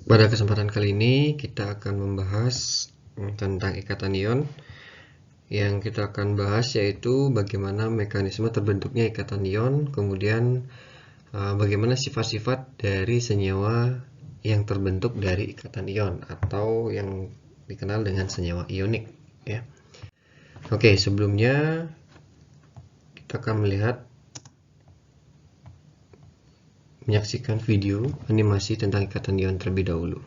Pada kesempatan kali ini kita akan membahas tentang ikatan ion. Yang kita akan bahas yaitu bagaimana mekanisme terbentuknya ikatan ion, kemudian bagaimana sifat-sifat dari senyawa yang terbentuk dari ikatan ion atau yang dikenal dengan senyawa ionik, ya. Oke, sebelumnya kita akan menyaksikan video animasi tentang ikatan ion terlebih dahulu.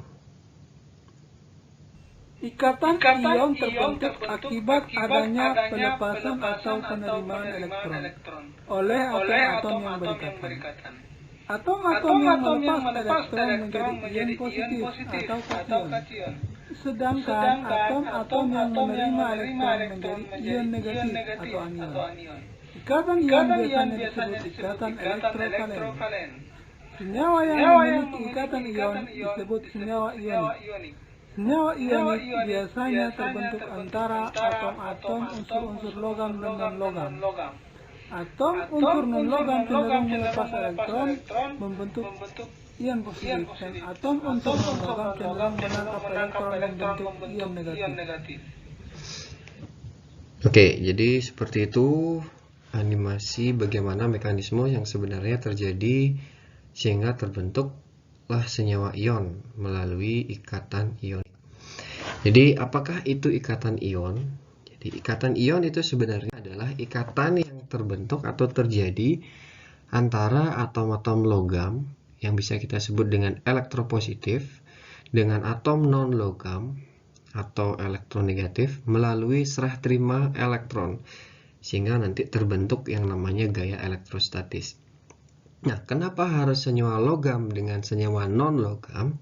Ikatan ion terbentuk akibat adanya pelepasan atau penerimaan elektron oleh atom-atom yang berikatan. Atom-atom yang melepas elektron menjadi ion positif atau kation, sedangkan atom-atom yang menerima elektron menjadi ion negatif atau anion. Ikatan ion biasanya disebut ikatan elektrovalen. Senyawa yang memiliki ikatan ion disebut senyawa ionik. Senyawa ionik biasanya terbentuk antara atom-atom unsur-unsur logam dan non-logam. Atom unsur non-logam cenderung melepas elektron membentuk ion positif, dan atom unsur non-logam cenderung menangkap elektron membentuk ion negatif. Oke, jadi seperti itu animasi bagaimana mekanisme yang sebenarnya terjadi sehingga terbentuklah senyawa ion melalui ikatan ion. Jadi apakah itu ikatan ion? Jadi ikatan ion itu sebenarnya adalah ikatan yang terbentuk atau terjadi antara atom-atom logam yang bisa kita sebut dengan elektropositif dengan atom non-logam atau elektronegatif melalui serah terima elektron, sehingga nanti terbentuk yang namanya gaya elektrostatis. Nah, kenapa harus senyawa logam dengan senyawa non-logam?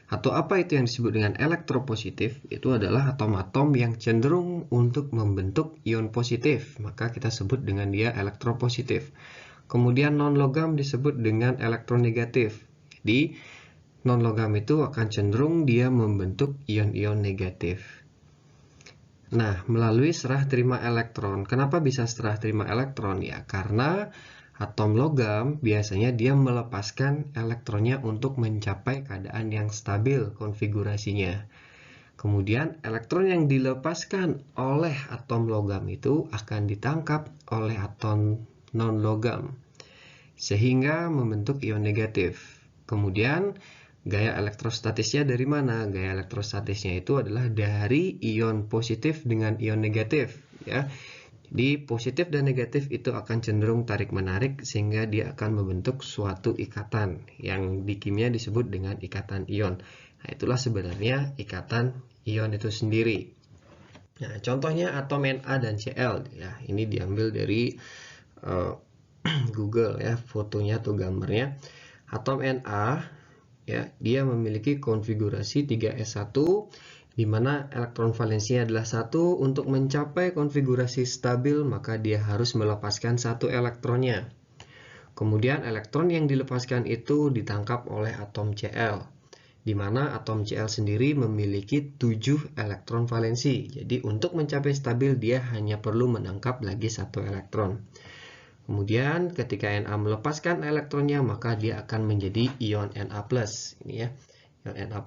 Atau apa itu yang disebut dengan elektropositif? Itu adalah atom-atom yang cenderung untuk membentuk ion positif, maka kita sebut dengan dia elektropositif. Kemudian non-logam disebut dengan elektronegatif. Jadi non-logam itu akan cenderung dia membentuk ion-ion negatif. Nah, melalui serah terima elektron. Kenapa bisa serah terima elektron? Ya, karena atom logam biasanya dia melepaskan elektronnya untuk mencapai keadaan yang stabil konfigurasinya. Kemudian elektron yang dilepaskan oleh atom logam itu akan ditangkap oleh atom non-logam, sehingga membentuk ion negatif. Kemudian gaya elektrostatisnya dari mana? Gaya elektrostatisnya itu adalah dari ion positif dengan ion negatif, ya. Jadi positif dan negatif itu akan cenderung tarik-menarik sehingga dia akan membentuk suatu ikatan yang di kimia disebut dengan ikatan ion. Nah, itulah sebenarnya ikatan ion itu sendiri. Nah, contohnya atom Na dan Cl, ya. Ini diambil dari Google, ya, fotonya atau gambarnya. Atom Na, ya, dia memiliki konfigurasi 3s1 di mana elektron valensinya adalah 1. Untuk mencapai konfigurasi stabil, maka dia harus melepaskan 1 elektronnya. Kemudian elektron yang dilepaskan itu ditangkap oleh atom Cl, di mana atom Cl sendiri memiliki 7 elektron valensi. Jadi untuk mencapai stabil dia hanya perlu menangkap lagi 1 elektron. Kemudian ketika Na melepaskan elektronnya, maka dia akan menjadi ion Na+. Ini ya, ion Na+,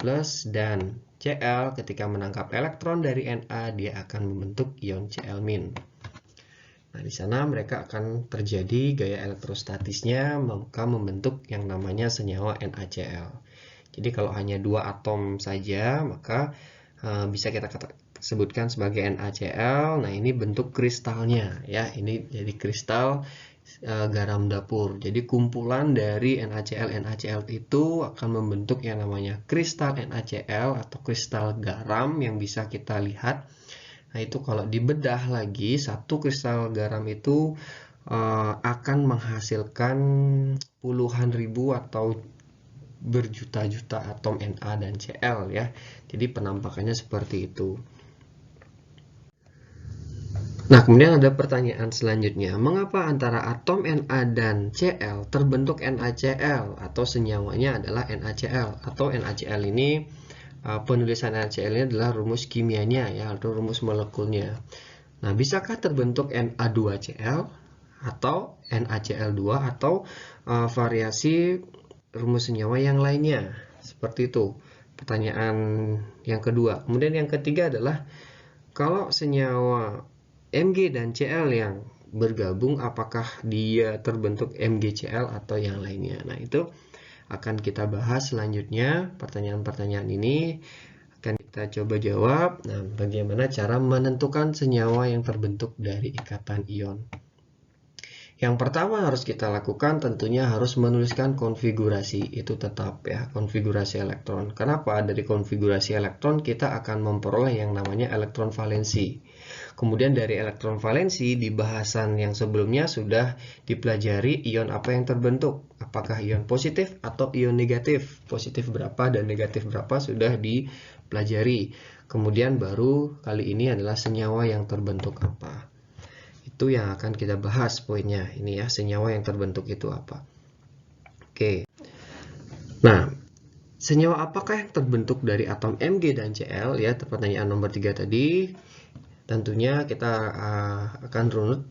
dan Cl ketika menangkap elektron dari Na, dia akan membentuk ion Cl-. Nah, di sana mereka akan terjadi gaya elektrostatisnya, maka membentuk yang namanya senyawa NaCl. Jadi kalau hanya 2 atom saja, maka bisa kita sebutkan sebagai NaCl. Nah, ini bentuk kristalnya, ya. Ini jadi kristal garam dapur. Jadi kumpulan dari NaCl itu akan membentuk yang namanya kristal NaCl atau kristal garam yang bisa kita lihat. Nah, itu kalau dibedah lagi, satu kristal garam itu akan menghasilkan puluhan ribu atau berjuta-juta atom Na dan Cl, ya. Jadi penampakannya seperti itu. Nah, kemudian ada pertanyaan selanjutnya. Mengapa antara atom Na dan Cl terbentuk NaCl atau senyawanya adalah NaCl? Atau NaCl ini, penulisan NaCl ini adalah rumus kimianya, ya, atau rumus molekulnya. Nah, bisakah terbentuk Na2Cl atau NaCl2 atau variasi rumus senyawa yang lainnya? Seperti itu. pertanyaan yang kedua. Kemudian yang ketiga adalah kalau senyawa Mg dan Cl yang bergabung, apakah dia terbentuk MgCl atau yang lainnya? Nah, itu akan kita bahas selanjutnya. Pertanyaan-pertanyaan ini akan kita coba jawab. Nah, bagaimana cara menentukan senyawa yang terbentuk dari ikatan ion? Yang pertama harus kita lakukan tentunya harus menuliskan konfigurasi. Itu tetap ya, konfigurasi elektron. Kenapa? Dari konfigurasi elektron kita akan memperoleh yang namanya elektron valensi. Kemudian dari elektron valensi di bahasan yang sebelumnya sudah dipelajari ion apa yang terbentuk. Apakah ion positif atau ion negatif. Positif berapa dan negatif berapa sudah dipelajari. Kemudian baru kali ini adalah senyawa yang terbentuk apa. Itu yang akan kita bahas poinnya. Ini ya, senyawa yang terbentuk itu apa. Oke. Nah, senyawa apakah yang terbentuk dari atom Mg dan Cl ya, pertanyaan nomor 3 tadi. Tentunya kita akan runut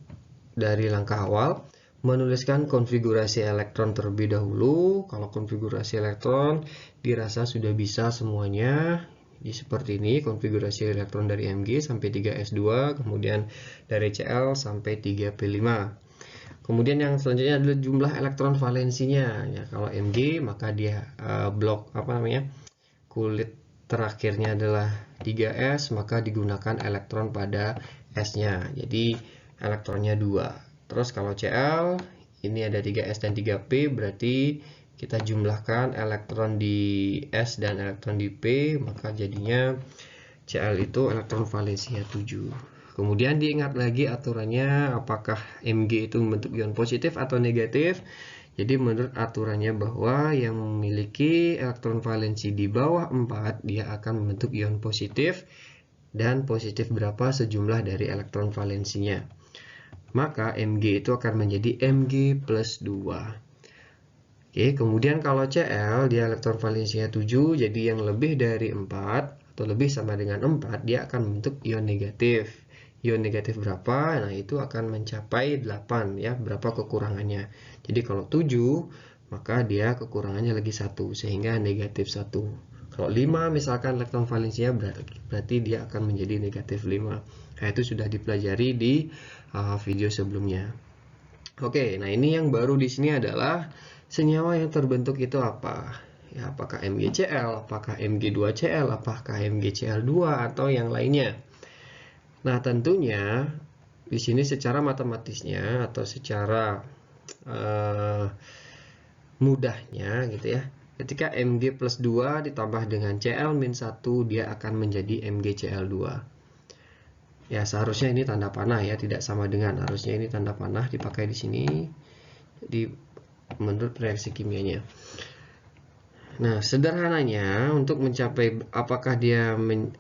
dari langkah awal, menuliskan konfigurasi elektron terlebih dahulu. Kalau konfigurasi elektron dirasa sudah bisa semuanya. Jadi seperti ini konfigurasi elektron dari Mg sampai 3s2, kemudian dari Cl sampai 3p5. Kemudian yang selanjutnya adalah jumlah elektron valensinya. Ya, kalau Mg maka dia blok kulit terakhirnya adalah 3s, maka digunakan elektron pada s-nya. Jadi elektronnya 2. Terus kalau Cl ini ada 3s dan 3p, berarti kita jumlahkan elektron di S dan elektron di P, maka jadinya Cl itu elektron valensinya 7. Kemudian diingat lagi aturannya, apakah Mg itu membentuk ion positif atau negatif. Jadi menurut aturannya bahwa yang memiliki elektron valensi di bawah 4, dia akan membentuk ion positif, dan positif berapa sejumlah dari elektron valensinya. Maka Mg itu akan menjadi Mg plus 2. Oke, kemudian kalau Cl dia elektron valensinya 7, jadi yang lebih dari 4 atau lebih sama dengan 4 dia akan membentuk ion negatif. Ion negatif berapa? Nah, itu akan mencapai 8 ya, berapa kekurangannya. Jadi kalau 7 maka dia kekurangannya lagi 1 sehingga negatif 1. Kalau 5 misalkan elektron valensinya berarti dia akan menjadi negatif 5. Nah, itu sudah dipelajari di video sebelumnya. Oke, nah ini yang baru di sini adalah senyawa yang terbentuk itu apa? Ya, apakah MgCl, apakah Mg2Cl, apakah MgCl2 atau yang lainnya? Nah, tentunya di sini secara matematisnya atau secara mudahnya gitu ya. Ketika Mg plus 2 ditambah dengan Cl min 1, dia akan menjadi MgCl2. Ya, seharusnya ini tanda panah ya, tidak sama dengan, harusnya ini tanda panah dipakai di sini. Jadi menurut reaksi kimianya. Nah, sederhananya untuk mencapai apakah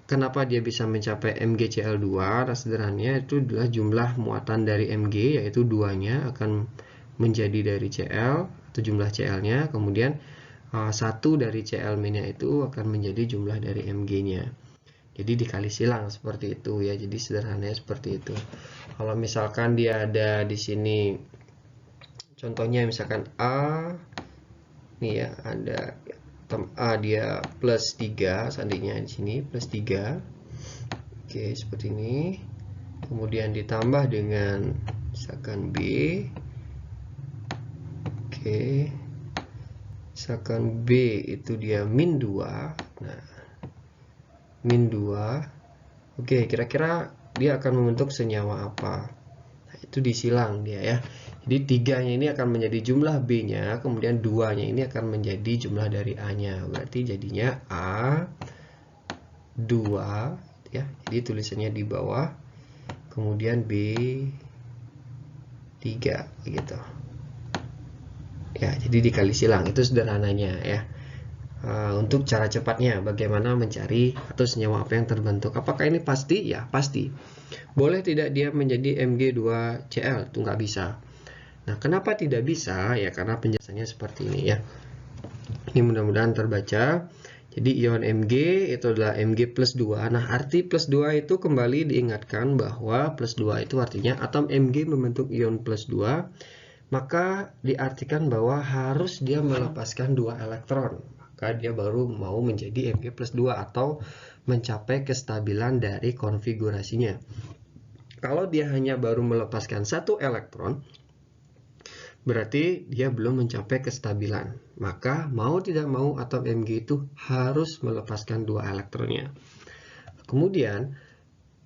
kenapa dia bisa mencapai MgCl2? Nah, sederhananya itu adalah jumlah muatan dari Mg, yaitu 2-nya akan menjadi dari Cl atau jumlah Cl-nya, kemudian 1 dari Cl min-nya itu akan menjadi jumlah dari Mg-nya. Jadi dikali silang seperti itu ya. Jadi sederhananya seperti itu. Kalau misalkan dia ada di sini, contohnya misalkan A, nih ya, ada A dia plus 3, seandainya di sini plus 3. Oke, seperti ini. Kemudian ditambah dengan misalkan B. Oke. Misalkan B itu dia min 2. Nah, min 2. Oke, kira-kira dia akan membentuk senyawa apa? Nah, itu disilang dia ya. Jadi 3-nya ini akan menjadi jumlah B-nya, kemudian 2-nya ini akan menjadi jumlah dari A-nya. Berarti jadinya A2 ya. Jadi tulisannya di bawah. Kemudian B3 gitu. Ya, jadi dikali silang, itu sederhananya ya. Untuk cara cepatnya bagaimana mencari atau senyawa apa yang terbentuk. Apakah ini pasti? Ya, pasti. Boleh tidak dia menjadi Mg2Cl? Itu nggak bisa. Nah, kenapa tidak bisa? Ya, karena penjelasannya seperti ini ya. Ini mudah-mudahan terbaca. Jadi ion Mg itu adalah Mg plus 2. Nah, arti plus 2 itu kembali diingatkan bahwa plus 2 itu artinya atom Mg membentuk ion plus 2. Maka diartikan bahwa harus dia melepaskan 2 elektron. maka dia baru mau menjadi Mg+2 atau mencapai kestabilan dari konfigurasinya. Kalau dia hanya baru melepaskan 1 elektron, berarti dia belum mencapai kestabilan. Maka mau tidak mau atom Mg itu harus melepaskan 2 elektronnya. Kemudian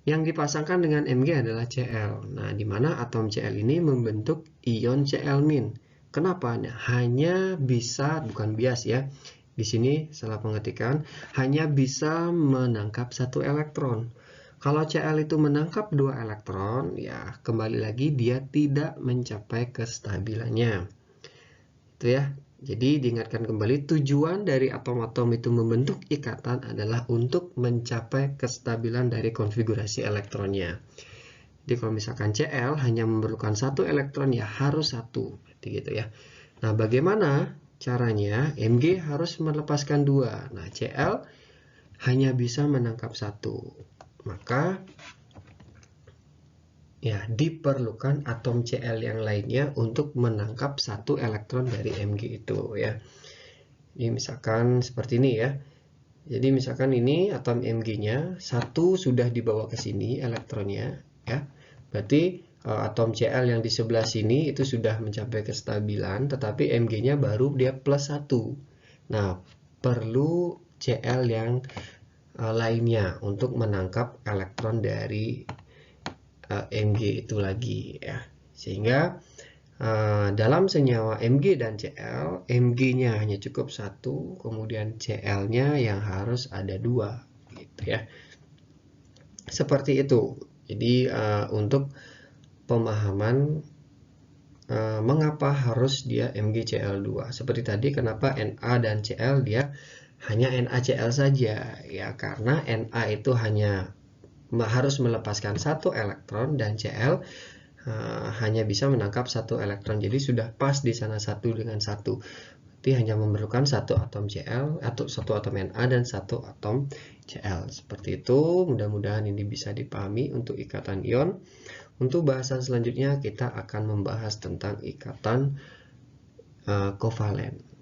yang dipasangkan dengan Mg adalah Cl. Nah, di mana atom Cl ini membentuk ion Cl-. Kenapa? Nah, hanya bisa, bukan bias ya. Di sini salah pengetikan, hanya bisa menangkap 1 elektron. Kalau Cl itu menangkap 2 elektron, ya kembali lagi dia tidak mencapai kestabilannya. Itu ya. Jadi diingatkan kembali, tujuan dari atom-atom itu membentuk ikatan adalah untuk mencapai kestabilan dari konfigurasi elektronnya. Jadi kalau misalkan Cl hanya memerlukan 1 elektron, ya harus 1. Berarti gitu ya. Nah, bagaimana caranya? Mg harus melepaskan 2. Nah, Cl hanya bisa menangkap 1. Maka ya diperlukan atom Cl yang lainnya untuk menangkap 1 elektron dari Mg itu ya. Ini misalkan seperti ini ya. Jadi misalkan ini atom Mg-nya 1 sudah dibawa ke sini elektronnya ya. Berarti atom Cl yang di sebelah sini itu sudah mencapai kestabilan, tetapi Mg-nya baru dia +1. Nah, perlu Cl yang lainnya untuk menangkap elektron dari Mg itu lagi ya. Sehingga dalam senyawa Mg dan Cl, Mg-nya hanya cukup 1, kemudian Cl-nya yang harus ada 2 gitu ya. Seperti itu. Jadi untuk pemahaman mengapa harus dia MgCl2. Seperti tadi, kenapa Na dan Cl dia hanya NaCl saja ya, karena Na itu hanya harus melepaskan 1 elektron dan Cl hanya bisa menangkap 1 elektron. Jadi sudah pas di sana 1 dengan 1. Berarti hanya memerlukan 1 atom Cl atau 1 atom Na dan 1 atom Cl. Seperti itu. Mudah-mudahan ini bisa dipahami untuk ikatan ion. Untuk bahasan selanjutnya kita akan membahas tentang ikatan kovalen.